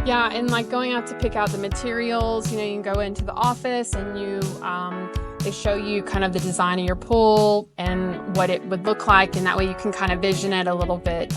Yeah, and like going out to pick out the materials, you can go into the office and they show you kind of the design of your pool and what it would look like, and that way you can kind of vision it a little bit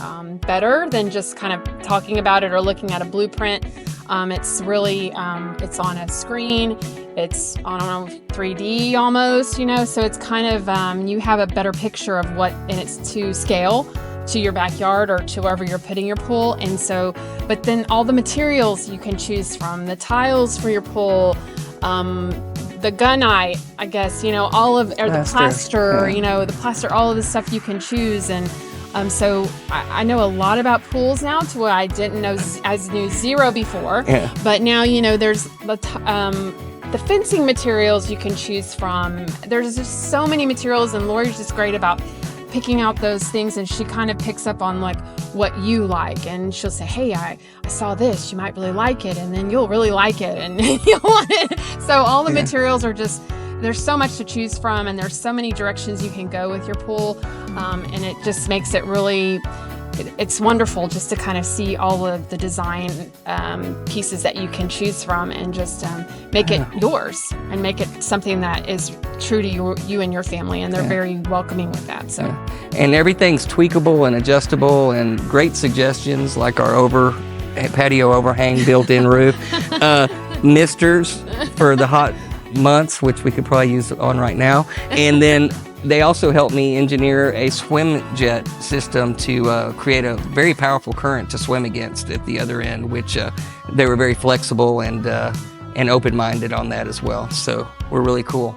better than just kind of talking about it or looking at a blueprint. It's really, it's on a screen, it's on 3D almost, so it's kind of, you have a better picture of what, and it's to scale to your backyard or to wherever you're putting your pool. And so, but then all the materials you can choose from, the tiles for your pool, the gunite, I guess, all of, or the plaster, the plaster, all of the stuff you can choose. And so I know a lot about pools now to where I didn't know, I knew zero before. Yeah. But now, there's the fencing materials you can choose from. There's just so many materials, and Lori's just great about picking out those things, and she kind of picks up on like what you like, and she'll say, hey, I saw this, you might really like it, and then you'll really like it, and you'll want it. So all the materials are just, there's so much to choose from, and there's so many directions you can go with your pool, and it just makes it really, it's wonderful just to kind of see all of the design pieces that you can choose from, and just make it yours and make it something that is true to you and your family, and they're very welcoming with that. So, and everything's tweakable and adjustable, and great suggestions like our patio overhang built-in roof, misters for the hot months, which we could probably use on right now, and then they also helped me engineer a swim jet system to create a very powerful current to swim against at the other end, which they were very flexible and open-minded on that as well. So we're really cool.